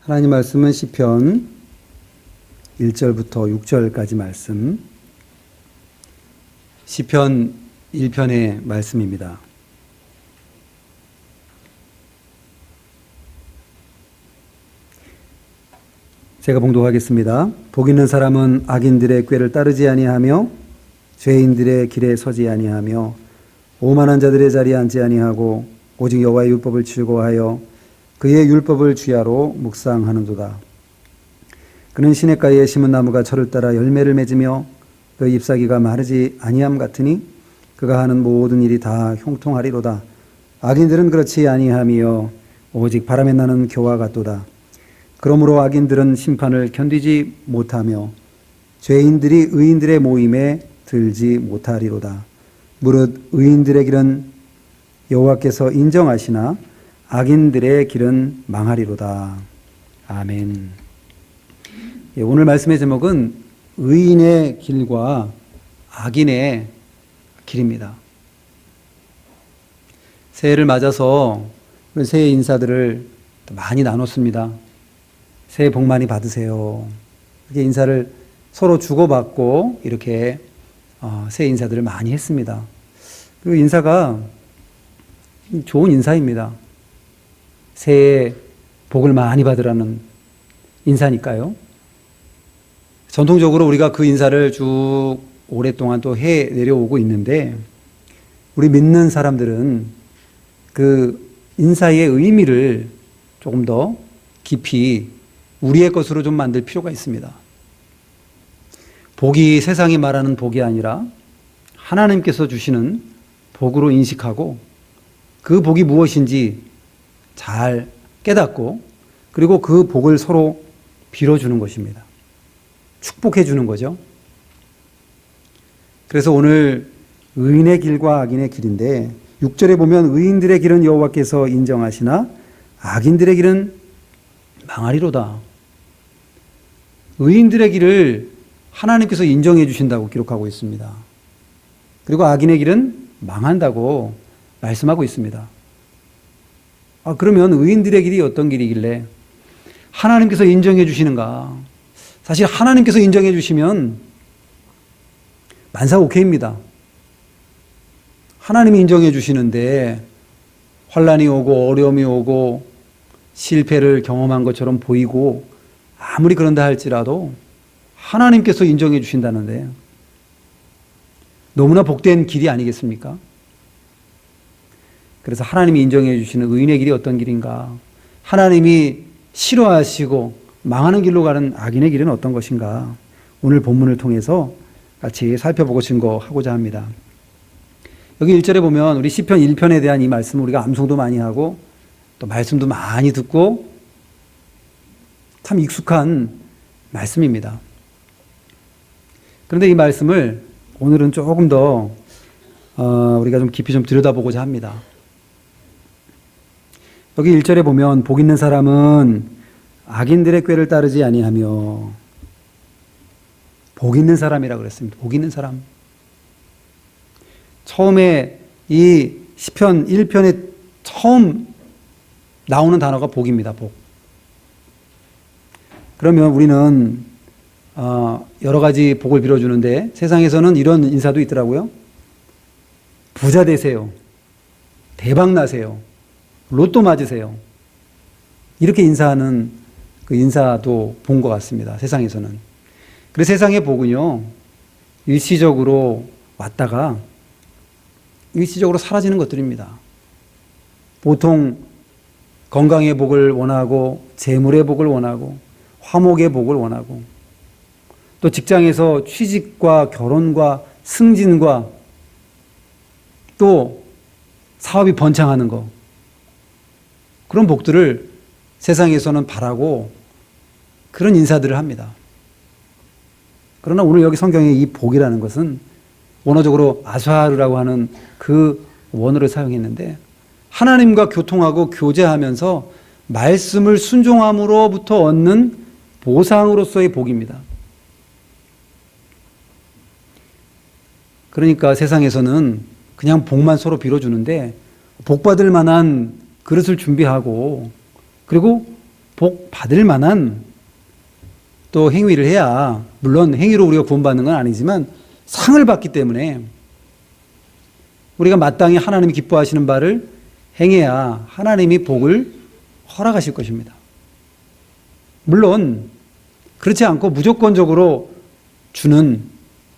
하나님 말씀은 시편 1절부터 6절까지 말씀, 시편 1편의 말씀입니다. 제가 봉독하겠습니다. 복 있는 사람은 악인들의 꾀를 따르지 아니하며 죄인들의 길에 서지 아니하며 오만한 자들의 자리에 앉지 아니하고 오직 여호와의 율법을 즐거워하여 그의 율법을 주야로 묵상하는도다. 그는 시냇가에 심은 나무가 철을 따라 열매를 맺으며 그 잎사귀가 마르지 아니함 같으니 그가 하는 모든 일이 다 형통하리로다. 악인들은 그렇지 아니하며 오직 바람에 나는 겨와 같도다. 그러므로 악인들은 심판을 견디지 못하며 죄인들이 의인들의 모임에 들지 못하리로다. 무릇 의인들의 길은 여호와께서 인정하시나 악인들의 길은 망하리로다. 아멘. 오늘 말씀의 제목은 의인의 길과 악인의 길입니다. 새해를 맞아서 새해 인사들을 많이 나눴습니다. 새해 복 많이 받으세요. 이렇게 인사를 서로 주고받고 이렇게 새해 인사들을 많이 했습니다. 그 인사가 좋은 인사입니다. 새해 복을 많이 받으라는 인사니까요. 전통적으로 우리가 그 인사를 쭉 오랫동안 또 해 내려오고 있는데, 우리 믿는 사람들은 그 인사의 의미를 조금 더 깊이 우리의 것으로 좀 만들 필요가 있습니다. 복이 세상이 말하는 복이 아니라 하나님께서 주시는 복으로 인식하고 그 복이 무엇인지 잘 깨닫고 그리고 그 복을 서로 빌어주는 것입니다. 축복해 주는 거죠. 그래서 오늘 의인의 길과 악인의 길인데 6절에 보면 의인들의 길은 여호와께서 인정하시나 악인들의 길은 망하리로다. 의인들의 길을 하나님께서 인정해 주신다고 기록하고 있습니다. 그리고 악인의 길은 망한다고 말씀하고 있습니다. 그러면 의인들의 길이 어떤 길이길래 하나님께서 인정해 주시는가? 사실 하나님께서 인정해 주시면 만사 오케이입니다. 하나님이 인정해 주시는데 환난이 오고 어려움이 오고 실패를 경험한 것처럼 보이고 아무리 그런다 할지라도 하나님께서 인정해 주신다는데 너무나 복된 길이 아니겠습니까? 그래서 하나님이 인정해 주시는 의인의 길이 어떤 길인가? 하나님이 싫어하시고 망하는 길로 가는 악인의 길은 어떤 것인가? 오늘 본문을 통해서 같이 살펴보고 증거하고자 합니다. 여기 1절에 보면 우리 시편 1편에 대한 이 말씀을 우리가 암송도 많이 하고 또 말씀도 많이 듣고 참 익숙한 말씀입니다. 그런데 이 말씀을 오늘은 조금 더 우리가 좀 깊이 좀 들여다보고자 합니다. 여기 1절에 보면 복 있는 사람은 악인들의 꾀를 따르지 아니하며, 복 있는 사람이라고 그랬습니다. 복 있는 사람. 처음에 이 시편 1편에 처음 나오는 단어가 복입니다. 복. 그러면 우리는 여러 가지 복을 빌어주는데 세상에서는 이런 인사도 있더라고요. 부자 되세요. 대박 나세요. 로또 맞으세요. 이렇게 인사하는 그 인사도 본 것 같습니다. 세상에서는. 그래서 세상의 복은요, 일시적으로 왔다가 일시적으로 사라지는 것들입니다. 보통 건강의 복을 원하고 재물의 복을 원하고 화목의 복을 원하고 또 직장에서 취직과 결혼과 승진과 또 사업이 번창하는 것, 그런 복들을 세상에서는 바라고 그런 인사들을 합니다. 그러나 오늘 여기 성경에 이 복이라는 것은 원어적으로 아사르라고 하는 그 원어를 사용했는데 하나님과 교통하고 교제하면서 말씀을 순종함으로부터 얻는 보상으로서의 복입니다. 그러니까 세상에서는 그냥 복만 서로 빌어주는데 복 받을 만한 그릇을 준비하고 그리고 복 받을 만한 또 행위를 해야, 물론 행위로 우리가 구원받는 건 아니지만 상을 받기 때문에 우리가 마땅히 하나님이 기뻐하시는 바를 행해야 하나님이 복을 허락하실 것입니다. 물론 그렇지 않고 무조건적으로 주는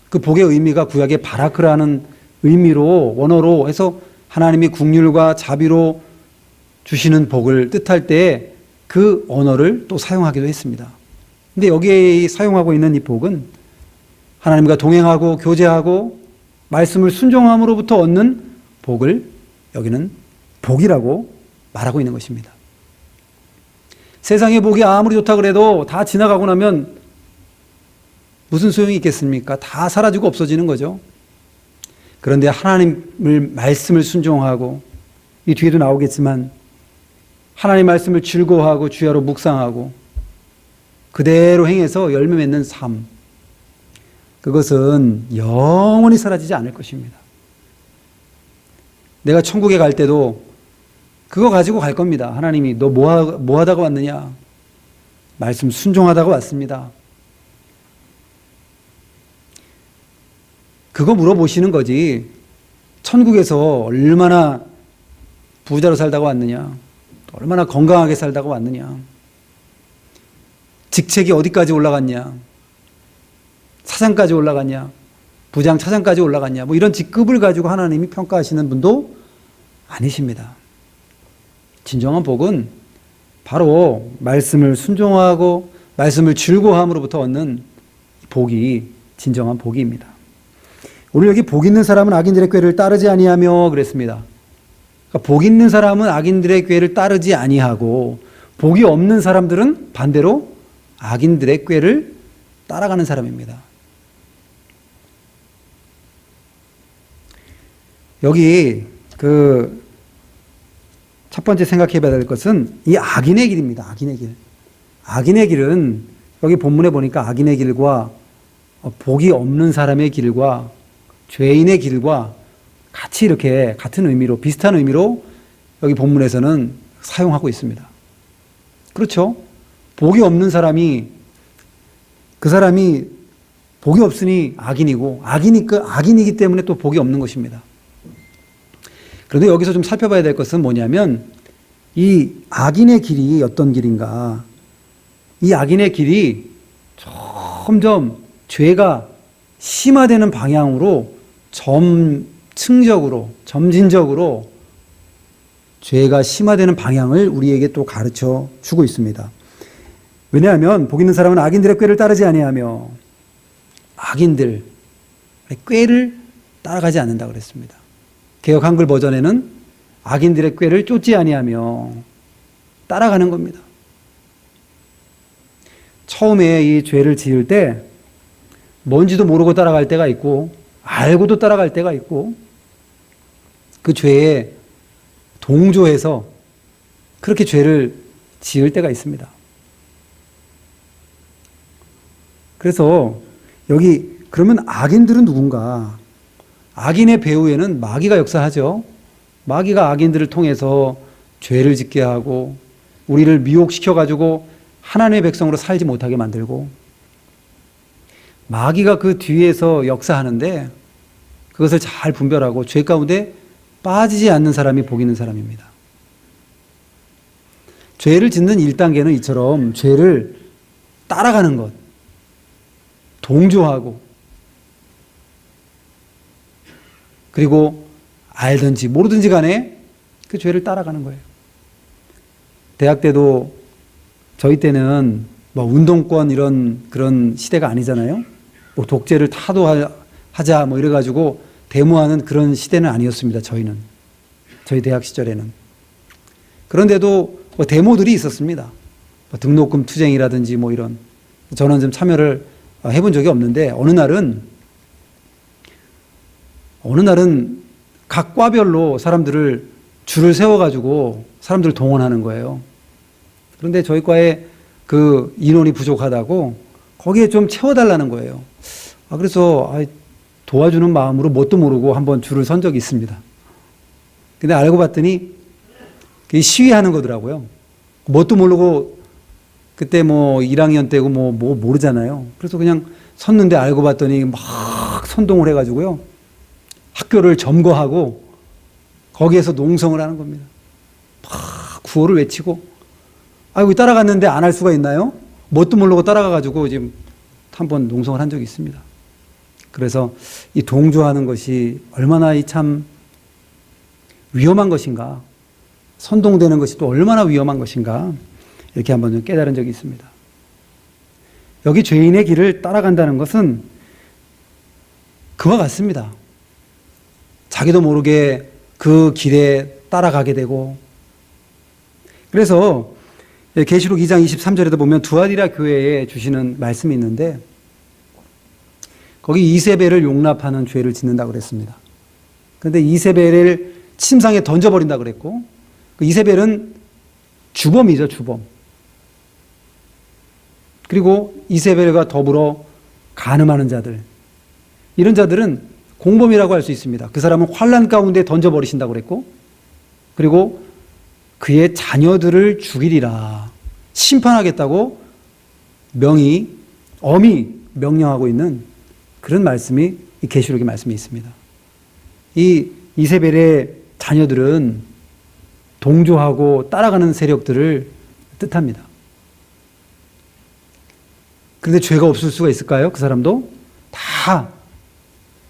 그 복의 의미가 구약의 바라크라는 의미로, 원어로 해서 하나님이 긍휼과 자비로 주시는 복을 뜻할 때 그 언어를 또 사용하기도 했습니다. 근데 여기에 사용하고 있는 이 복은 하나님과 동행하고 교제하고 말씀을 순종함으로부터 얻는 복을 여기는 복이라고 말하고 있는 것입니다. 세상의 복이 아무리 좋다 그래도 다 지나가고 나면 무슨 소용이 있겠습니까? 다 사라지고 없어지는 거죠. 그런데 하나님을 말씀을 순종하고, 이 뒤에도 나오겠지만 하나님 말씀을 즐거워하고 주야로 묵상하고 그대로 행해서 열매 맺는 삶, 그것은 영원히 사라지지 않을 것입니다. 내가 천국에 갈 때도 그거 가지고 갈 겁니다. 하나님이 너 뭐 하다가 왔느냐? 말씀 순종하다가 왔습니다. 그거 물어보시는 거지. 천국에서 얼마나 부자로 살다가 왔느냐? 얼마나 건강하게 살다가 왔느냐? 직책이 어디까지 올라갔냐? 차장까지 올라갔냐? 부장 차장까지 올라갔냐? 뭐 이런 직급을 가지고 하나님이 평가하시는 분도 아니십니다. 진정한 복은 바로 말씀을 순종하고 말씀을 즐거워함으로부터 얻는 복이 진정한 복입니다. 오늘 여기 복 있는 사람은 악인들의 꾀를 따르지 아니하며 그랬습니다. 그러니까 복 있는 사람은 악인들의 꾀를 따르지 아니하고, 복이 없는 사람들은 반대로 악인들의 꾀를 따라가는 사람입니다. 여기 첫 번째 생각해 봐야 될 것은 이 악인의 길입니다. 악인의 길. 악인의 길은 여기 본문에 보니까 악인의 길과 복이 없는 사람의 길과 죄인의 길과 같이 이렇게 같은 의미로, 비슷한 의미로 여기 본문에서는 사용하고 있습니다. 그렇죠? 복이 없는 사람이, 그 사람이 복이 없으니 악인이고, 악인이기 때문에 또 복이 없는 것입니다. 그런데 여기서 좀 살펴봐야 될 것은 뭐냐면, 이 악인의 길이 어떤 길인가? 이 악인의 길이 점점 죄가 심화되는 방향으로 점진적으로 죄가 심화되는 방향을 우리에게 또 가르쳐 주고 있습니다. 왜냐하면 복 있는 사람은 악인들의 꾀를 따르지 아니하며, 악인들의 꾀를 따라가지 않는다 그랬습니다. 개역 한글 버전에는 악인들의 꾀를 쫓지 아니하며 따라가는 겁니다. 처음에 이 죄를 지을 때 뭔지도 모르고 따라갈 때가 있고, 알고도 따라갈 때가 있고, 그 죄에 동조해서 그렇게 죄를 지을 때가 있습니다. 그래서 여기 그러면 악인들은 누군가? 악인의 배후에는 마귀가 역사하죠. 마귀가 악인들을 통해서 죄를 짓게 하고 우리를 미혹시켜가지고 하나님의 백성으로 살지 못하게 만들고, 마귀가 그 뒤에서 역사하는데 그것을 잘 분별하고 죄 가운데 빠지지 않는 사람이 복 있는 사람입니다. 죄를 짓는 1단계는 이처럼 죄를 따라가는 것, 동조하고, 그리고 알든지 모르든지 간에 그 죄를 따라가는 거예요. 대학 때도 저희 때는 뭐 운동권 그런 시대가 아니잖아요. 뭐 독재를 타도하자 뭐 이래가지고 데모하는 그런 시대는 아니었습니다. 저희 대학 시절에는. 그런데도 뭐 데모들이 있었습니다. 뭐 등록금 투쟁이라든지 뭐 이런. 저는 좀 참여를 해본 적이 없는데 어느 날은 각 과별로 사람들을 줄을 세워가지고 사람들을 동원하는 거예요. 그런데 저희 과에 그 인원이 부족하다고 거기에 좀 채워달라는 거예요. 그래서 도와주는 마음으로 뭣도 모르고 한번 줄을 선 적이 있습니다. 근데 알고 봤더니 시위하는 거더라고요. 뭣도 모르고 그때 뭐 1학년 때고 뭐 모르잖아요. 그래서 그냥 섰는데 알고 봤더니 막 선동을 해가지고요. 학교를 점거하고 거기에서 농성을 하는 겁니다. 막 구호를 외치고. 아이고, 따라갔는데 안 할 수가 있나요? 뭣도 모르고 따라가가지고 지금 한번 농성을 한 적이 있습니다. 그래서 이 동조하는 것이 얼마나 참 위험한 것인가, 선동되는 것이 또 얼마나 위험한 것인가, 이렇게 한번 좀 깨달은 적이 있습니다. 여기 죄인의 길을 따라간다는 것은 그와 같습니다. 자기도 모르게 그 길에 따라가게 되고, 그래서 계시록 2장 23절에도 보면 두아디라 교회에 주시는 말씀이 있는데, 거기 이세벨을 용납하는 죄를 짓는다고 그랬습니다. 그런데 이세벨을 침상에 던져버린다고 그랬고, 그 이세벨은 주범이죠, 주범. 그리고 이세벨과 더불어 간음하는 자들, 이런 자들은 공범이라고 할 수 있습니다. 그 사람은 환난 가운데 던져버리신다고 그랬고, 그리고 그의 자녀들을 죽이리라, 심판하겠다고 엄히 명령하고 있는 그런 말씀이 이 계시록의 말씀에 있습니다. 이 이세벨의 자녀들은 동조하고 따라가는 세력들을 뜻합니다. 그런데 죄가 없을 수가 있을까요? 그 사람도 다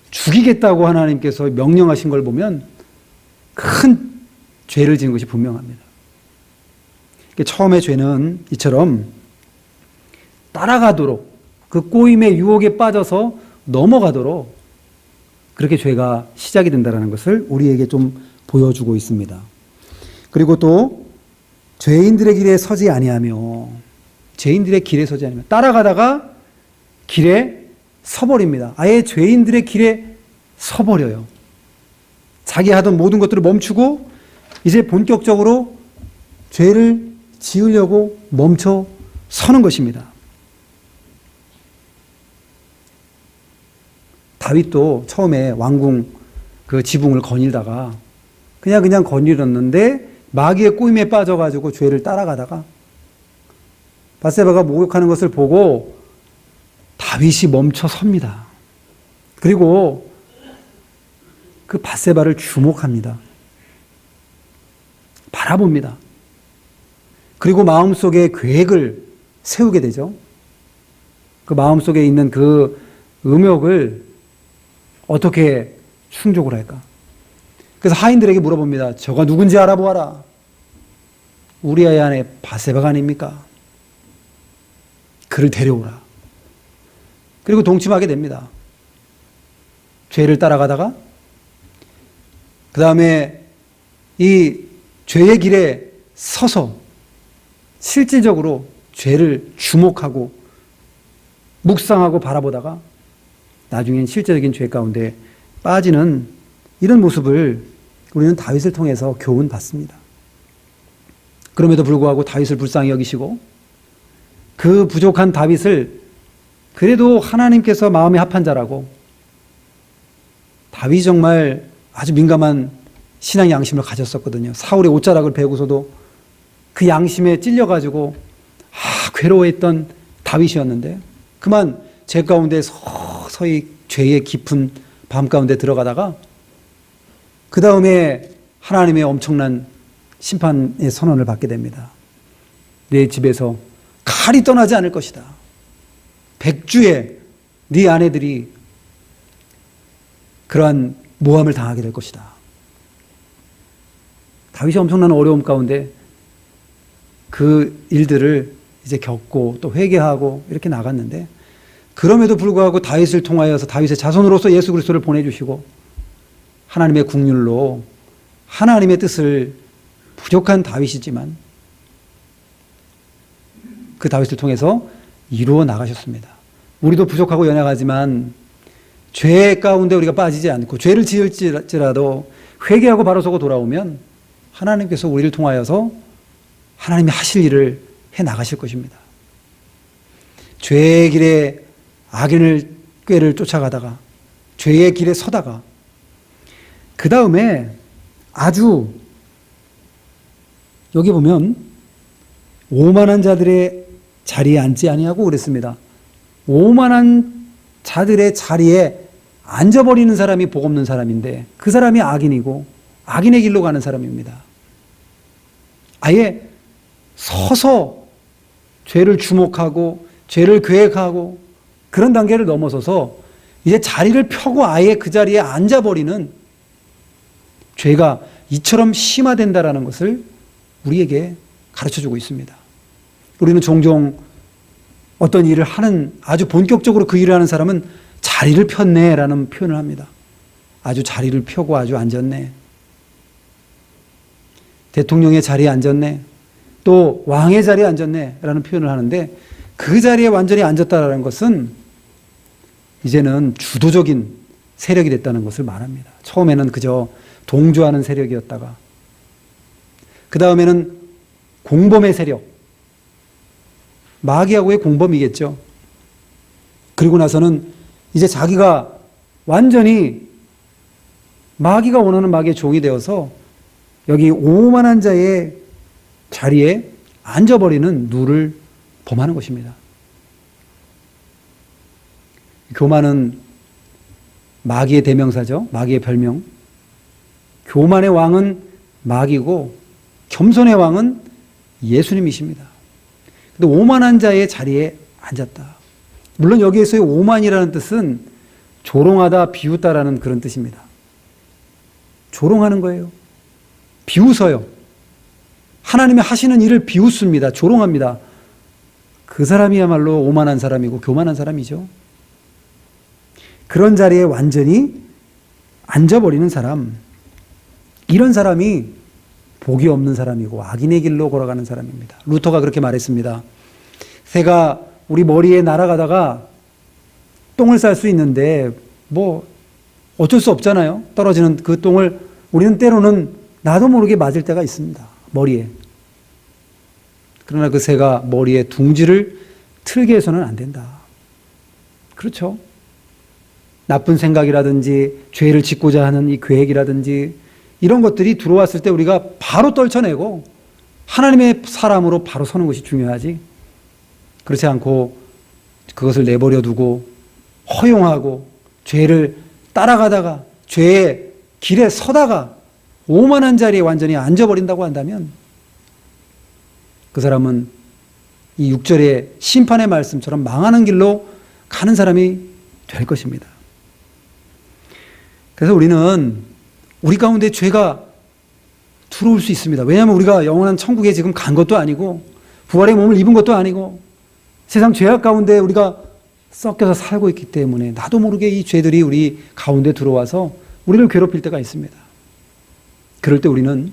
죽이겠다고 하나님께서 명령하신 걸 보면 큰 죄를 지은 것이 분명합니다. 처음에 죄는 이처럼 따라가도록, 그 꼬임의 유혹에 빠져서 넘어가도록 그렇게 죄가 시작이 된다는 것을 우리에게 좀 보여주고 있습니다. 그리고 또 죄인들의 길에 서지 아니하며, 죄인들의 길에 서지 아니하며, 따라가다가 길에 서버립니다. 아예 죄인들의 길에 서버려요. 자기 하던 모든 것들을 멈추고 이제 본격적으로 죄를 지으려고 멈춰 서는 것입니다. 다윗도 처음에 왕궁 그 지붕을 거닐다가 그냥 거닐었는데 마귀의 꼬임에 빠져가지고 죄를 따라가다가 밧세바가 목욕하는 것을 보고 다윗이 멈춰 섭니다. 그리고 그 밧세바를 주목합니다. 바라봅니다. 그리고 마음속에 계획을 세우게 되죠. 그 마음속에 있는 그 음욕을 어떻게 충족을 할까? 그래서 하인들에게 물어봅니다. 저가 누군지 알아보아라. 우리아의 아내 밧세바가 아닙니까? 그를 데려오라. 그리고 동침하게 됩니다. 죄를 따라가다가 그 다음에 이 죄의 길에 서서 실질적으로 죄를 주목하고 묵상하고 바라보다가 나중엔 실제적인 죄 가운데 빠지는 이런 모습을 우리는 다윗을 통해서 교훈 받습니다. 그럼에도 불구하고 다윗을 불쌍히 여기시고 그 부족한 다윗을 그래도 하나님께서 마음에 합한 자라고, 다윗이 정말 아주 민감한 신앙 양심을 가졌었거든요. 사울의 옷자락을 베고서도 그 양심에 찔려가지고 괴로워했던 다윗이었는데, 그만 죄 가운데 서서히 죄의 깊은 밤 가운데 들어가다가 그 다음에 하나님의 엄청난 심판의 선언을 받게 됩니다. 내 집에서 칼이 떠나지 않을 것이다. 백주에 네 아내들이 그러한 모함을 당하게 될 것이다. 다윗이 엄청난 어려움 가운데 그 일들을 이제 겪고 또 회개하고 이렇게 나갔는데, 그럼에도 불구하고 다윗을 통하여서 다윗의 자손으로서 예수 그리스도를 보내주시고 하나님의 국률로 하나님의 뜻을, 부족한 다윗이지만 그 다윗을 통해서 이루어 나가셨습니다. 우리도 부족하고 연약하지만 죄 가운데 우리가 빠지지 않고 죄를 지을지라도 회개하고 바로 서고 돌아오면 하나님께서 우리를 통하여서 하나님이 하실 일을 해 나가실 것입니다. 죄의 길에 악인을 꾀를 쫓아가다가 죄의 길에 서다가 그 다음에 아주 여기 보면 오만한 자들의 자리에 앉지 아니하고 그랬습니다. 오만한 자들의 자리에 앉아버리는 사람이 복 없는 사람인데 그 사람이 악인이고 악인의 길로 가는 사람입니다. 아예 서서 죄를 주목하고 죄를 계획하고 그런 단계를 넘어서서 이제 자리를 펴고 아예 그 자리에 앉아버리는 죄가 이처럼 심화된다라는 것을 우리에게 가르쳐주고 있습니다. 우리는 종종 어떤 일을 하는 아주 본격적으로 그 일을 하는 사람은 자리를 폈네라는 표현을 합니다. 아주 자리를 펴고 아주 앉았네. 대통령의 자리에 앉았네. 또 왕의 자리에 앉았네라는 표현을 하는데 그 자리에 완전히 앉았다라는 것은 이제는 주도적인 세력이 됐다는 것을 말합니다. 처음에는 그저 동조하는 세력이었다가 그 다음에는 공범의 세력, 마귀하고의 공범이겠죠. 그리고 나서는 이제 자기가 완전히 마귀가 원하는 마귀의 종이 되어서 여기 오만한 자의 자리에 앉아버리는 누를 범하는 것입니다. 교만은 마귀의 대명사죠. 마귀의 별명. 교만의 왕은 마귀고 겸손의 왕은 예수님이십니다. 근데 오만한 자의 자리에 앉았다. 물론 여기에서의 오만이라는 뜻은 조롱하다, 비웃다라는 그런 뜻입니다. 조롱하는 거예요. 비웃어요. 하나님이 하시는 일을 비웃습니다. 조롱합니다. 그 사람이야말로 오만한 사람이고 교만한 사람이죠. 그런 자리에 완전히 앉아버리는 사람, 이런 사람이 복이 없는 사람이고 악인의 길로 걸어가는 사람입니다. 루터가 그렇게 말했습니다. 새가 우리 머리에 날아가다가 똥을 쌀 수 있는데 뭐 어쩔 수 없잖아요. 떨어지는 그 똥을 우리는 때로는 나도 모르게 맞을 때가 있습니다. 머리에. 그러나 그 새가 머리에 둥지를 틀게 해서는 안 된다. 그렇죠. 나쁜 생각이라든지 죄를 짓고자 하는 이 계획이라든지 이런 것들이 들어왔을 때 우리가 바로 떨쳐내고 하나님의 사람으로 바로 서는 것이 중요하지. 그렇지 않고 그것을 내버려 두고 허용하고 죄를 따라가다가 죄의 길에 서다가 오만한 자리에 완전히 앉아버린다고 한다면 그 사람은 이 6절의 심판의 말씀처럼 망하는 길로 가는 사람이 될 것입니다. 그래서 우리는 우리 가운데 죄가 들어올 수 있습니다. 왜냐하면 우리가 영원한 천국에 지금 간 것도 아니고 부활의 몸을 입은 것도 아니고 세상 죄악 가운데 우리가 섞여서 살고 있기 때문에 나도 모르게 이 죄들이 우리 가운데 들어와서 우리를 괴롭힐 때가 있습니다. 그럴 때 우리는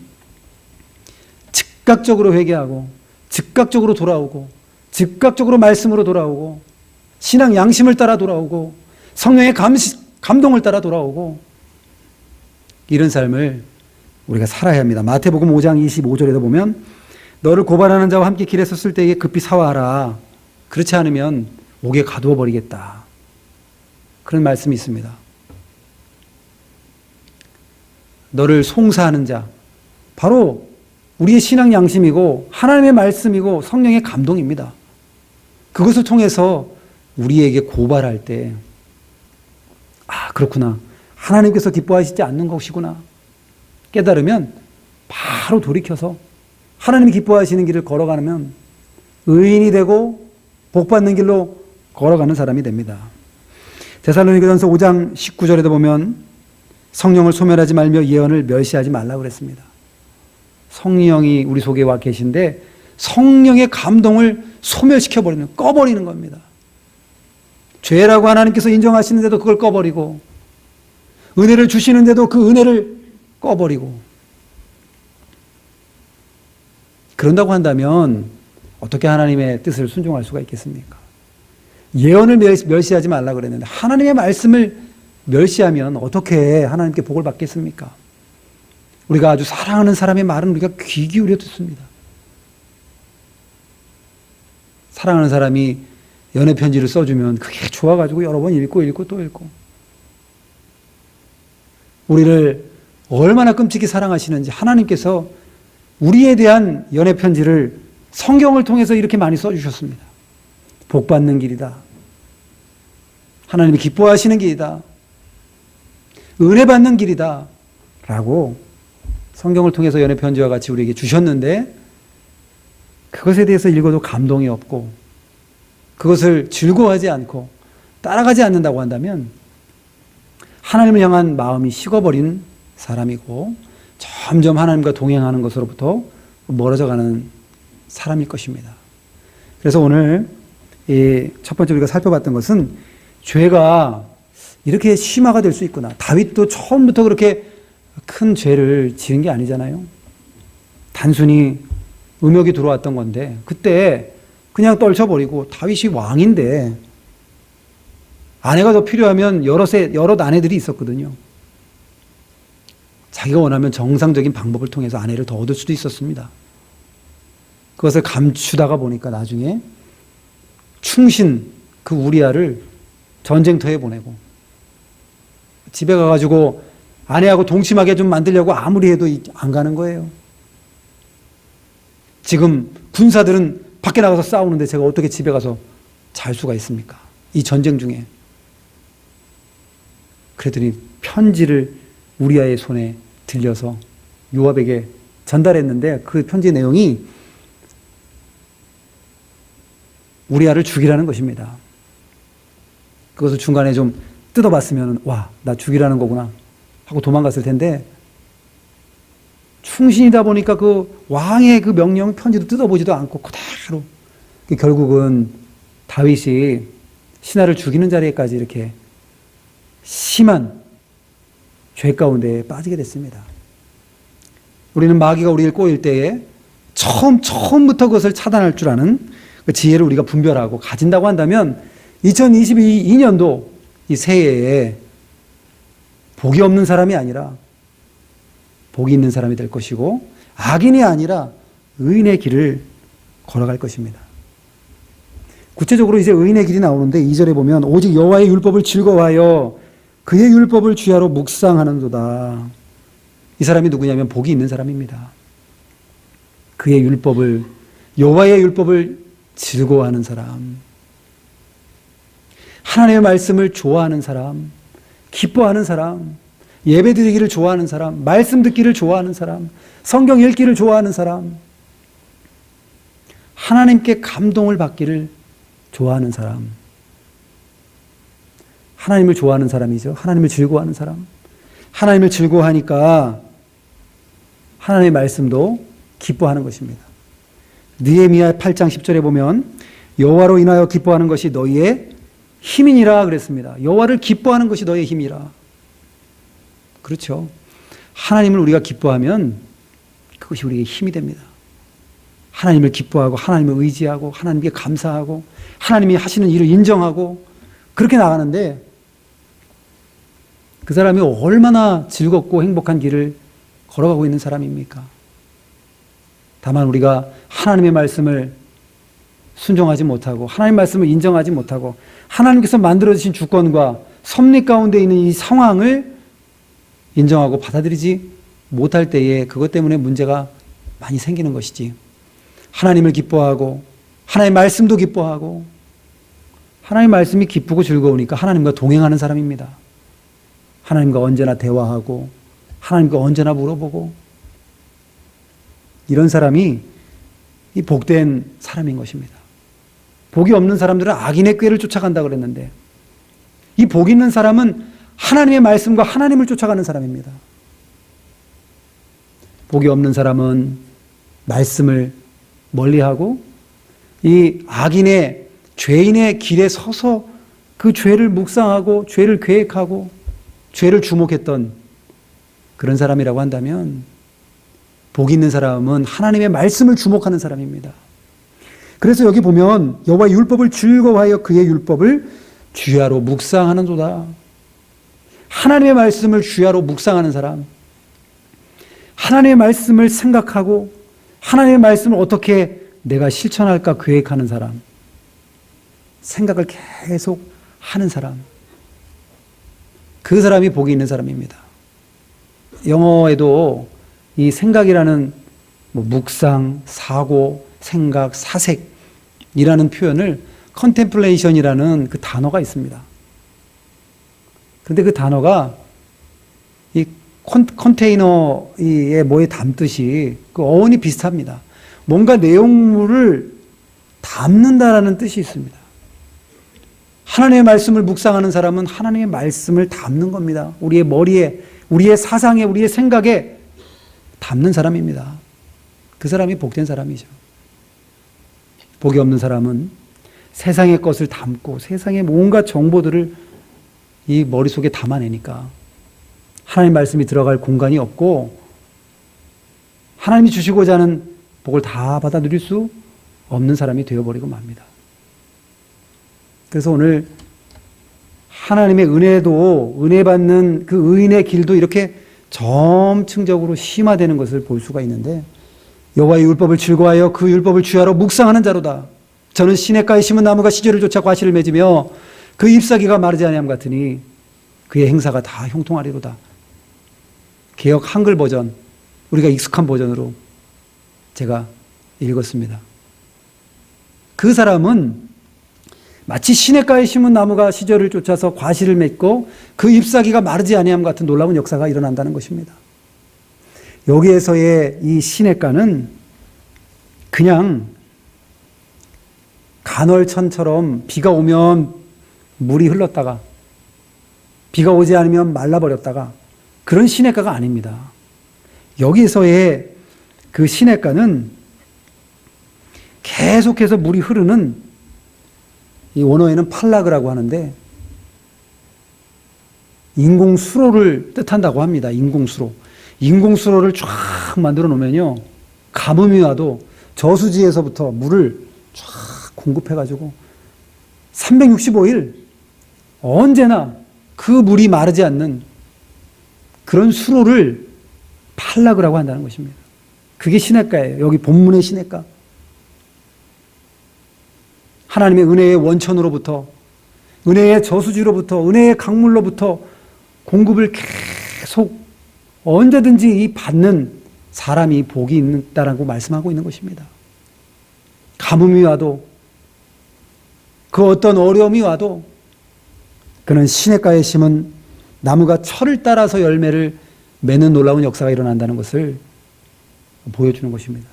즉각적으로 회개하고 즉각적으로 돌아오고 즉각적으로 말씀으로 돌아오고 신앙 양심을 따라 돌아오고 성령의 감동을 따라 돌아오고 이런 삶을 우리가 살아야 합니다. 마태복음 5장 25절에도 보면 너를 고발하는 자와 함께 길에 섰을 때에 급히 사와하라. 그렇지 않으면 옥에 가두어 버리겠다. 그런 말씀이 있습니다. 너를 송사하는 자, 바로 우리의 신앙 양심이고 하나님의 말씀이고 성령의 감동입니다. 그것을 통해서 우리에게 고발할 때 그렇구나. 하나님께서 기뻐하시지 않는 것이구나. 깨달으면 바로 돌이켜서 하나님이 기뻐하시는 길을 걸어가면 의인이 되고 복받는 길로 걸어가는 사람이 됩니다. 데살로니가전서 5장 19절에도 보면 성령을 소멸하지 말며 예언을 멸시하지 말라고 그랬습니다. 성령이 우리 속에 와 계신데 성령의 감동을 소멸시켜버리는, 꺼버리는 겁니다. 죄라고 하나님께서 인정하시는데도 그걸 꺼버리고 은혜를 주시는데도 그 은혜를 꺼버리고 그런다고 한다면 어떻게 하나님의 뜻을 순종할 수가 있겠습니까? 예언을 멸시하지 말라고 그랬는데 하나님의 말씀을 멸시하면 어떻게 하나님께 복을 받겠습니까? 우리가 아주 사랑하는 사람의 말은 우리가 귀 기울여 듣습니다. 사랑하는 사람이 연애 편지를 써주면 그게 좋아가지고 여러 번 읽고 또 읽고 우리를 얼마나 끔찍히 사랑하시는지 하나님께서 우리에 대한 연애 편지를 성경을 통해서 이렇게 많이 써주셨습니다. 복 받는 길이다. 하나님이 기뻐하시는 길이다. 은혜 받는 길이다. 라고 성경을 통해서 연애 편지와 같이 우리에게 주셨는데 그것에 대해서 읽어도 감동이 없고 그것을 즐거워하지 않고 따라가지 않는다고 한다면 하나님을 향한 마음이 식어버린 사람이고 점점 하나님과 동행하는 것으로부터 멀어져 가는 사람일 것입니다. 그래서 오늘 이 첫 번째 우리가 살펴봤던 것은 죄가 이렇게 심화가 될 수 있구나. 다윗도 처음부터 그렇게 큰 죄를 지은 게 아니잖아요. 단순히 음욕이 들어왔던 건데 그때 그냥 떨쳐버리고 다윗이 왕인데 아내가 더 필요하면 여러 아내들이 있었거든요. 자기가 원하면 정상적인 방법을 통해서 아내를 더 얻을 수도 있었습니다. 그것을 감추다가 보니까 나중에 충신 그 우리아를 전쟁터에 보내고 집에 가가지고 아내하고 동침하게 좀 만들려고 아무리 해도 안 가는 거예요. 지금 군사들은 밖에 나가서 싸우는데 제가 어떻게 집에 가서 잘 수가 있습니까? 이 전쟁 중에. 그랬더니 편지를 우리아의 손에 들려서 요압에게 전달했는데 그 편지 내용이 우리아를 죽이라는 것입니다. 그것을 중간에 좀 뜯어봤으면 와, 나 죽이라는 거구나 하고 도망갔을 텐데 충신이다 보니까 그 왕의 그 명령 편지도 뜯어보지도 않고 그대로 결국은 다윗이 신하를 죽이는 자리에까지 이렇게 심한 죄 가운데 빠지게 됐습니다. 우리는 마귀가 우리를 꼬일 때에 처음부터 그것을 차단할 줄 아는 그 지혜를 우리가 분별하고 가진다고 한다면 2022년도 이 새해에 복이 없는 사람이 아니라 복이 있는 사람이 될 것이고 악인이 아니라 의인의 길을 걸어갈 것입니다. 구체적으로 이제 의인의 길이 나오는데 2절에 보면 오직 여호와의 율법을 즐거워하여 그의 율법을 주야로 묵상하는도다. 이 사람이 누구냐면 복이 있는 사람입니다. 그의 율법을 여호와의 율법을 즐거워하는 사람, 하나님의 말씀을 좋아하는 사람, 기뻐하는 사람, 예배 드리기를 좋아하는 사람, 말씀 듣기를 좋아하는 사람, 성경 읽기를 좋아하는 사람, 하나님께 감동을 받기를 좋아하는 사람, 하나님을 좋아하는 사람이죠. 하나님을 즐거워하는 사람. 하나님을 즐거워하니까 하나님의 말씀도 기뻐하는 것입니다. 느헤미야 8장 10절에 보면 여호와로 인하여 기뻐하는 것이 너희의 힘이니라 그랬습니다. 여호와를 기뻐하는 것이 너희의 힘이라. 그렇죠. 하나님을 우리가 기뻐하면 그것이 우리에게 힘이 됩니다. 하나님을 기뻐하고 하나님을 의지하고 하나님께 감사하고 하나님이 하시는 일을 인정하고 그렇게 나가는데 그 사람이 얼마나 즐겁고 행복한 길을 걸어가고 있는 사람입니까? 다만 우리가 하나님의 말씀을 순종하지 못하고 하나님의 말씀을 인정하지 못하고 하나님께서 만들어주신 주권과 섭리 가운데 있는 이 상황을 인정하고 받아들이지 못할 때에 그것 때문에 문제가 많이 생기는 것이지. 하나님을 기뻐하고 하나님의 말씀도 기뻐하고 하나님의 말씀이 기쁘고 즐거우니까 하나님과 동행하는 사람입니다. 하나님과 언제나 대화하고 하나님과 언제나 물어보고 이런 사람이 이 복된 사람인 것입니다. 복이 없는 사람들은 악인의 꾀를 쫓아간다 그랬는데 이 복 있는 사람은 하나님의 말씀과 하나님을 쫓아가는 사람입니다. 복이 없는 사람은 말씀을 멀리하고 이 악인의 죄인의 길에 서서 그 죄를 묵상하고 죄를 계획하고 죄를 주목했던 그런 사람이라고 한다면 복 있는 사람은 하나님의 말씀을 주목하는 사람입니다. 그래서 여기 보면 여호와의 율법을 즐거워하여 그의 율법을 주야로 묵상하는도다. 하나님의 말씀을 주야로 묵상하는 사람, 하나님의 말씀을 생각하고 하나님의 말씀을 어떻게 내가 실천할까 계획하는 사람, 생각을 계속 하는 사람, 그 사람이 복이 있는 사람입니다. 영어에도 이 생각이라는 묵상, 사고, 생각, 사색이라는 표현을 컨템플레이션이라는 그 단어가 있습니다. 그런데 그 단어가 이 컨테이너에 뭐에 담듯이 그 어원이 비슷합니다. 뭔가 내용물을 담는다라는 뜻이 있습니다. 하나님의 말씀을 묵상하는 사람은 하나님의 말씀을 담는 겁니다. 우리의 머리에, 우리의 사상에, 우리의 생각에 담는 사람입니다. 그 사람이 복된 사람이죠. 복이 없는 사람은 세상의 것을 담고 세상의 온갖 정보들을 이 머릿속에 담아내니까 하나님 말씀이 들어갈 공간이 없고 하나님이 주시고자 하는 복을 다 받아 누릴 수 없는 사람이 되어버리고 맙니다. 그래서 오늘 하나님의 은혜도, 은혜 받는 그 의인의 길도 이렇게 점층적으로 심화되는 것을 볼 수가 있는데, 여호와의 율법을 즐거워하여 그 율법을 주야로 묵상하는 자로다. 저는 시냇가에 심은 나무가 시절을 쫓아 과실을 맺으며 그 잎사귀가 마르지 아니함 같으니 그의 행사가 다 형통하리로다. 개역 한글 버전, 우리가 익숙한 버전으로 제가 읽었습니다. 그 사람은 마치 시냇가에 심은 나무가 시절을 쫓아서 과실을 맺고 그 잎사귀가 마르지 아니함 같은 놀라운 역사가 일어난다는 것입니다. 여기에서의 이 시냇가는 그냥 간헐천처럼 비가 오면 물이 흘렀다가 비가 오지 않으면 말라버렸다가 그런 시냇가가 아닙니다. 여기에서의 그 시냇가는 계속해서 물이 흐르는, 이 원어에는 팔라그라고 하는데 인공수로를 뜻한다고 합니다. 인공수로. 인공수로를 쫙 만들어 놓으면요, 가뭄이 와도 저수지에서부터 물을 쫙 공급해가지고 365일 언제나 그 물이 마르지 않는 그런 수로를 팔라그라고 한다는 것입니다. 그게 시냇가예요. 여기 본문의 시냇가. 하나님의 은혜의 원천으로부터, 은혜의 저수지로부터, 은혜의 강물로부터 공급을 계속 언제든지 이 받는 사람이 복이 있다라고 말씀하고 있는 것입니다. 가뭄이 와도, 그 어떤 어려움이 와도 그는 시냇가에 심은 나무가 철을 따라서 열매를 맺는 놀라운 역사가 일어난다는 것을 보여주는 것입니다.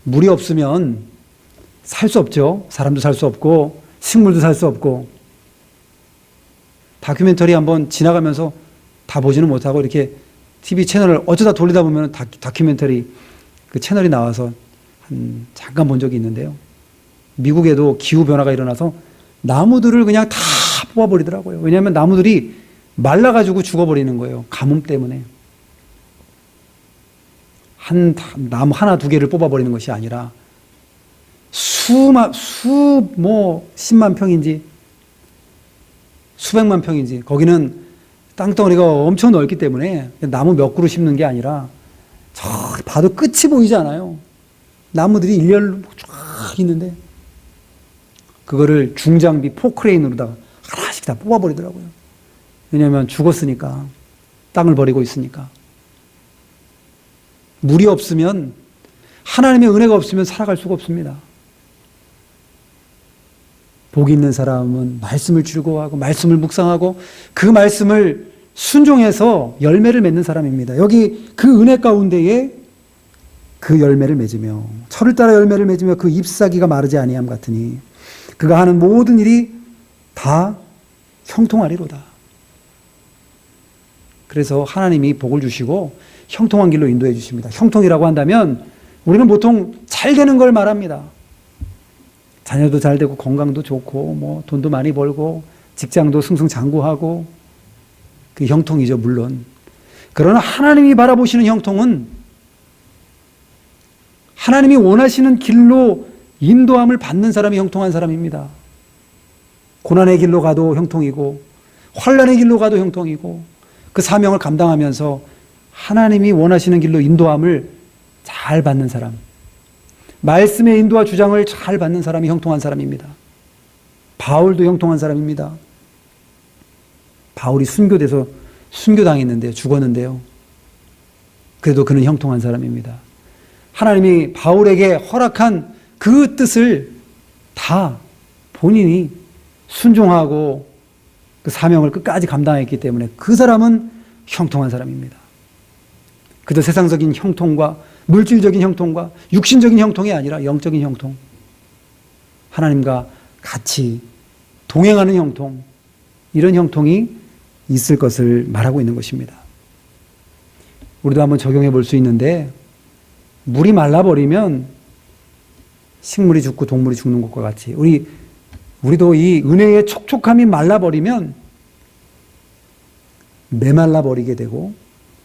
물이 없으면 살 수 없죠. 사람도 살 수 없고 식물도 살 수 없고. 다큐멘터리 한번 지나가면서 다 보지는 못하고 이렇게 TV 채널을 어쩌다 돌리다 보면 다큐멘터리 그 채널이 나와서 잠깐 본 적이 있는데요. 미국에도 기후변화가 일어나서 나무들을 그냥 다 뽑아버리더라고요. 왜냐하면 나무들이 말라가지고 죽어버리는 거예요. 가뭄 때문에. 나무 하나 두 개를 뽑아버리는 것이 아니라 십만 평인지 수백만 평인지, 거기는 땅덩어리가 엄청 넓기 때문에 나무 몇 그루 심는 게 아니라 저 봐도 끝이 보이지 않아요. 나무들이 일렬로 쫙 있는데 그거를 중장비 포크레인으로다가 하나씩 다 뽑아버리더라고요. 왜냐하면 죽었으니까, 땅을 버리고 있으니까. 물이 없으면, 하나님의 은혜가 없으면 살아갈 수가 없습니다. 복이 있는 사람은 말씀을 즐거워하고 말씀을 묵상하고 그 말씀을 순종해서 열매를 맺는 사람입니다. 여기 그 은혜 가운데에 그 열매를 맺으며, 철을 따라 열매를 맺으며 그 잎사귀가 마르지 아니함 같으니 그가 하는 모든 일이 다 형통하리로다. 그래서 하나님이 복을 주시고 형통한 길로 인도해 주십니다. 형통이라고 한다면 우리는 보통 잘 되는 걸 말합니다. 자녀도 잘 되고 건강도 좋고 뭐 돈도 많이 벌고 직장도 승승장구하고, 그 형통이죠, 물론. 그러나 하나님이 바라보시는 형통은 하나님이 원하시는 길로 인도함을 받는 사람이 형통한 사람입니다. 고난의 길로 가도 형통이고 환난의 길로 가도 형통이고, 그 사명을 감당하면서 하나님이 원하시는 길로 인도함을 잘 받는 사람, 말씀의 인도와 주장을 잘 받는 사람이 형통한 사람입니다. 바울도 형통한 사람입니다. 바울이 순교돼서 순교당했는데요, 죽었는데요. 그래도 그는 형통한 사람입니다. 하나님이 바울에게 허락한 그 뜻을 다 본인이 순종하고 그 사명을 끝까지 감당했기 때문에 그 사람은 형통한 사람입니다. 그저 세상적인 형통과 물질적인 형통과 육신적인 형통이 아니라 영적인 형통, 하나님과 같이 동행하는 형통, 이런 형통이 있을 것을 말하고 있는 것입니다. 우리도 한번 적용해 볼 수 있는데, 물이 말라버리면 식물이 죽고 동물이 죽는 것과 같이 우리도 이 은혜의 촉촉함이 말라버리면 메말라버리게 되고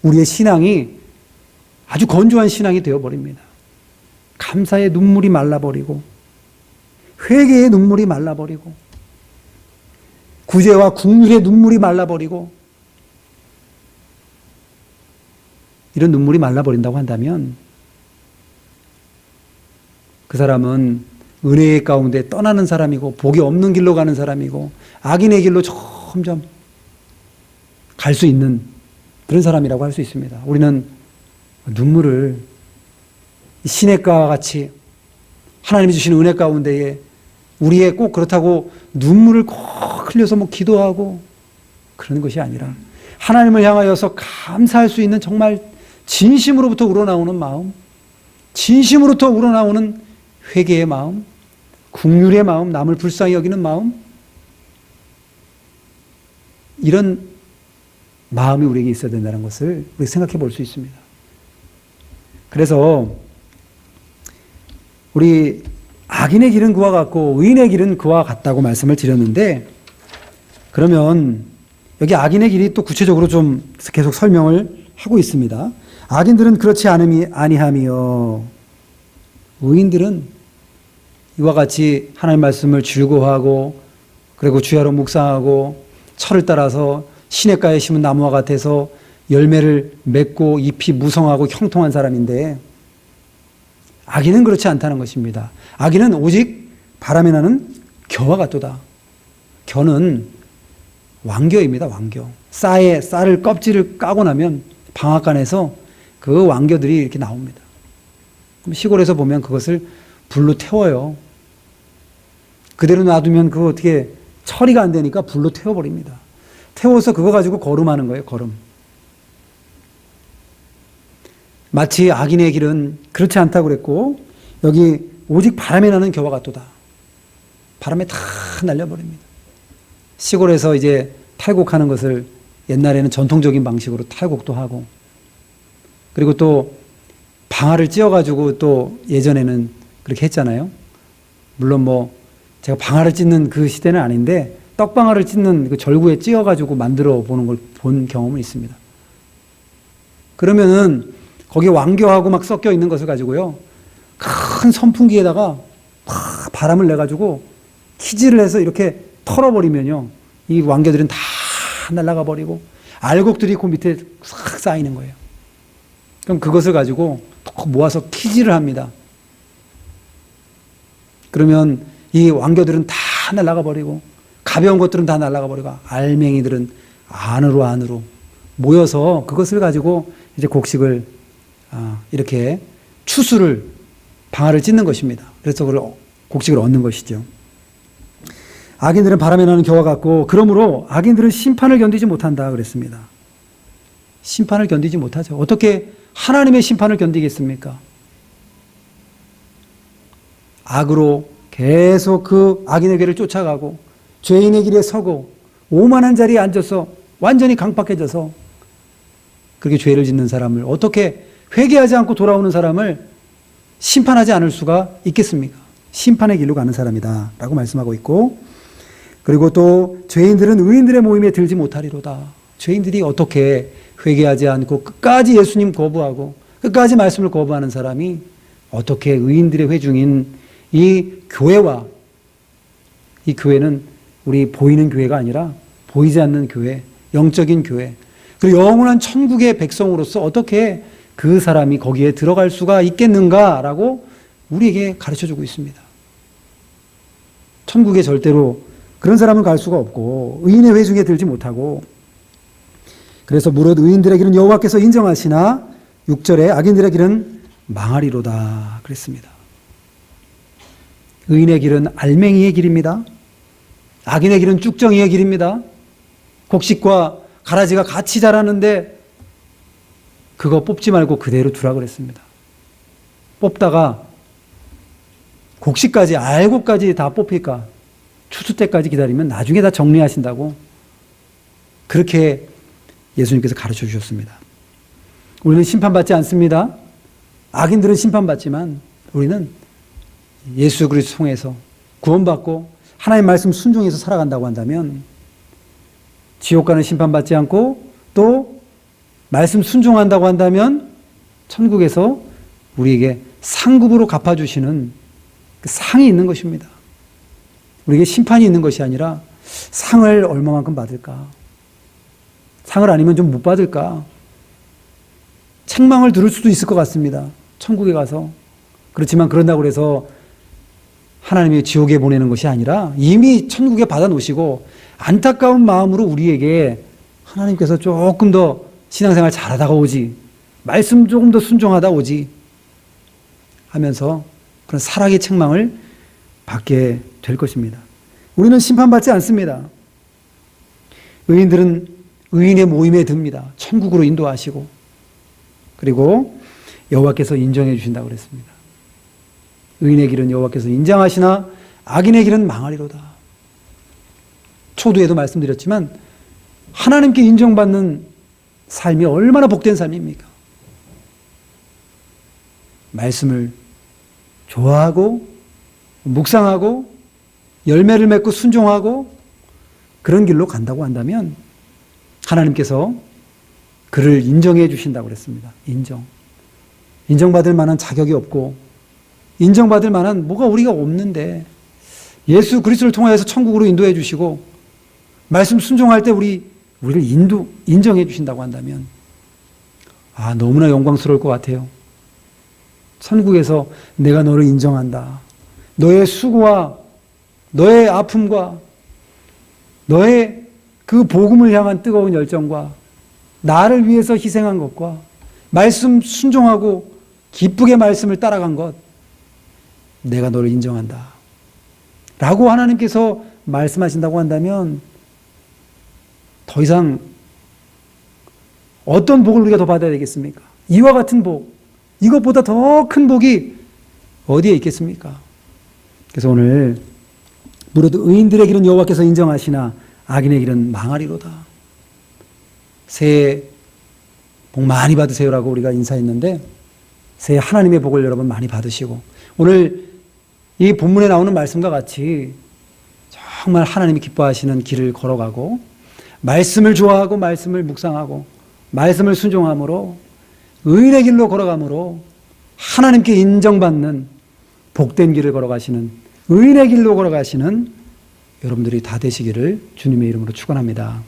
우리의 신앙이 아주 건조한 신앙이 되어버립니다. 감사의 눈물이 말라버리고 회개의 눈물이 말라버리고 구제와 국률의 눈물이 말라버리고 이런 눈물이 말라버린다고 한다면 그 사람은 은혜의 가운데 떠나는 사람이고 복이 없는 길로 가는 사람이고 악인의 길로 점점 갈 수 있는 그런 사람이라고 할 수 있습니다. 우리는 눈물을 시냇가와 같이 하나님이 주시는 은혜 가운데에 우리의 꼭 그렇다고 눈물을 꼭 흘려서 기도하고 그런 것이 아니라 하나님을 향하여서 감사할 수 있는 정말 진심으로부터 우러나오는 마음, 진심으로부터 우러나오는 회개의 마음, 국률의 마음, 남을 불쌍히 여기는 마음, 이런 마음이 우리에게 있어야 된다는 것을 우리 생각해 볼 수 있습니다. 그래서 우리 악인의 길은 그와 같고 의인의 길은 그와 같다고 말씀을 드렸는데, 그러면 여기 악인의 길이 또 구체적으로 좀 계속 설명을 하고 있습니다. 악인들은 그렇지 아니하며 의인들은 이와 같이 하나님 말씀을 즐거워하고 그리고 주야로 묵상하고 철을 따라서 시냇가에 심은 나무와 같아서 열매를 맺고 잎이 무성하고 형통한 사람인데, 악인은 그렇지 않다는 것입니다. 악인은 오직 바람에 나는 겨와 같도다. 겨는 왕겨입니다. 왕겨. 쌀을 껍질을 까고 나면 방앗간에서 그 왕겨들이 이렇게 나옵니다. 그럼 시골에서 보면 그것을 불로 태워요. 그대로 놔두면 그거 어떻게 처리가 안 되니까 불로 태워버립니다. 태워서 그거 가지고 거름하는 거예요. 거름. 마치 악인의 길은 그렇지 않다고 그랬고, 여기 오직 바람에 나는 겨와 같도다. 바람에 다 날려버립니다. 시골에서 이제 탈곡하는 것을 옛날에는 전통적인 방식으로 탈곡도 하고, 그리고 또 방아를 찧어가지고 또 예전에는 그렇게 했잖아요. 물론 제가 방아를 찧는 그 시대는 아닌데 떡방아를 찢는 그 절구에 찧어가지고 만들어 보는 걸 본 경험은 있습니다. 그러면은 거기에 왕겨하고 막 섞여 있는 것을 가지고요, 큰 선풍기에다가 막 바람을 내가지고 키질을 해서 이렇게 털어버리면요, 이 왕겨들은 다 날아가 버리고 알곡들이 그 밑에 싹 쌓이는 거예요. 그럼 그것을 가지고 모아서 키질을 합니다. 그러면 이 왕겨들은 다 날아가 버리고 가벼운 것들은 다 날아가 버리고 알맹이들은 안으로 모여서 그것을 가지고 이제 곡식을 이렇게 추수를 방아를 찢는 것입니다. 그래서 그걸 곡식을 얻는 것이죠. 악인들은 바람에 나는 겨와 같고 그러므로 악인들은 심판을 견디지 못한다 그랬습니다. 심판을 견디지 못하죠. 어떻게 하나님의 심판을 견디겠습니까? 악으로 계속 그 악인의 길을 쫓아가고 죄인의 길에 서고 오만한 자리에 앉아서 완전히 강팍해져서 그렇게 죄를 짓는 사람을, 어떻게 회개하지 않고 돌아오는 사람을 심판하지 않을 수가 있겠습니까? 심판의 길로 가는 사람이다 라고 말씀하고 있고, 그리고 또 죄인들은 의인들의 모임에 들지 못하리로다. 죄인들이 어떻게 회개하지 않고 끝까지 예수님 거부하고 끝까지 말씀을 거부하는 사람이 어떻게 의인들의 회중인 이 교회와, 이 교회는 우리 보이는 교회가 아니라 보이지 않는 교회, 영적인 교회, 그리고 영원한 천국의 백성으로서 어떻게 그 사람이 거기에 들어갈 수가 있겠는가라고 우리에게 가르쳐주고 있습니다. 천국에 절대로 그런 사람은 갈 수가 없고 의인의 회중에 들지 못하고, 그래서 무릇 의인들의 길은 여호와께서 인정하시나 6절에 악인들의 길은 망하리로다 그랬습니다. 의인의 길은 알맹이의 길입니다. 악인의 길은 쭉정이의 길입니다. 곡식과 가라지가 같이 자라는데 그거 뽑지 말고 그대로 두라 그랬습니다. 뽑다가 곡식까지 알고까지 다 뽑힐까? 추수 때까지 기다리면 나중에 다 정리하신다고 그렇게 예수님께서 가르쳐 주셨습니다. 우리는 심판받지 않습니다. 악인들은 심판받지만 우리는 예수 그리스도 통해서 구원받고 하나님 말씀 순종해서 살아간다고 한다면 지옥 가는 심판받지 않고 또 말씀 순종한다고 한다면 천국에서 우리에게 상급으로 갚아주시는 그 상이 있는 것입니다. 우리에게 심판이 있는 것이 아니라 상을 얼마만큼 받을까? 상을 아니면 좀 못 받을까? 책망을 들을 수도 있을 것 같습니다. 천국에 가서. 그렇지만 그런다고 해서 하나님이 지옥에 보내는 것이 아니라 이미 천국에 받아놓으시고 안타까운 마음으로 우리에게 하나님께서 조금 더 신앙생활 잘하다가 오지, 말씀 조금 더 순종하다 오지 하면서 그런 사랑의 책망을 받게 될 것입니다. 우리는 심판받지 않습니다. 의인들은 의인의 모임에 듭니다. 천국으로 인도하시고 그리고 여호와께서 인정해 주신다고 그랬습니다. 의인의 길은 여호와께서 인정하시나 악인의 길은 망하리로다. 초두에도 말씀드렸지만 하나님께 인정받는 삶이 얼마나 복된 삶입니까? 말씀을 좋아하고 묵상하고 열매를 맺고 순종하고 그런 길로 간다고 한다면 하나님께서 그를 인정해 주신다고 그랬습니다. 인정받을 만한 자격이 없고 인정받을 만한 뭐가 우리가 없는데 예수 그리스도를 통하여서 천국으로 인도해 주시고 말씀 순종할 때 우리를 인정해 주신다고 한다면 너무나 영광스러울 것 같아요. 천국에서 내가 너를 인정한다. 너의 수고와 너의 아픔과 너의 그 복음을 향한 뜨거운 열정과 나를 위해서 희생한 것과 말씀 순종하고 기쁘게 말씀을 따라간 것, 내가 너를 인정한다 라고 하나님께서 말씀하신다고 한다면 더 이상 어떤 복을 우리가 더 받아야 되겠습니까? 이와 같은 복, 이것보다 더 큰 복이 어디에 있겠습니까? 그래서 오늘 무릇 의인들의 길은 여호와께서 인정하시나 악인의 길은 망하리로다. 새해 복 많이 받으세요라고 우리가 인사했는데 새해 하나님의 복을 여러분 많이 받으시고 오늘 이 본문에 나오는 말씀과 같이 정말 하나님이 기뻐하시는 길을 걸어가고 말씀을 좋아하고 말씀을 묵상하고 말씀을 순종함으로 의인의 길로 걸어감으로 하나님께 인정받는 복된 길을 걸어가시는 의인의 길로 걸어가시는 여러분들이 다 되시기를 주님의 이름으로 축원합니다.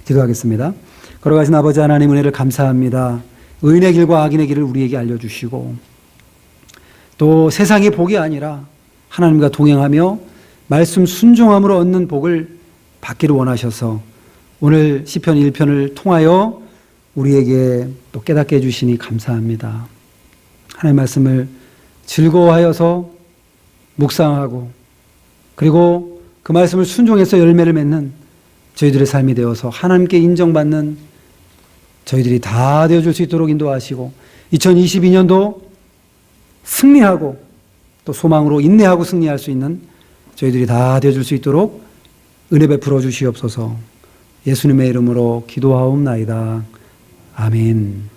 기도하겠습니다. 걸어가신 아버지 하나님 은혜를 감사합니다. 의인의 길과 악인의 길을 우리에게 알려주시고 또 세상의 복이 아니라 하나님과 동행하며 말씀 순종함으로 얻는 복을 받기를 원하셔서 오늘 시편 1편을 통하여 우리에게 또 깨닫게 해주시니 감사합니다. 하나님의 말씀을 즐거워하여서 묵상하고 그리고 그 말씀을 순종해서 열매를 맺는 저희들의 삶이 되어서 하나님께 인정받는 저희들이 다 되어줄 수 있도록 인도하시고 2022년도 승리하고 또 소망으로 인내하고 승리할 수 있는 저희들이 다 되어줄 수 있도록 은혜 베풀어 주시옵소서. 예수님의 이름으로 기도하옵나이다. 아멘.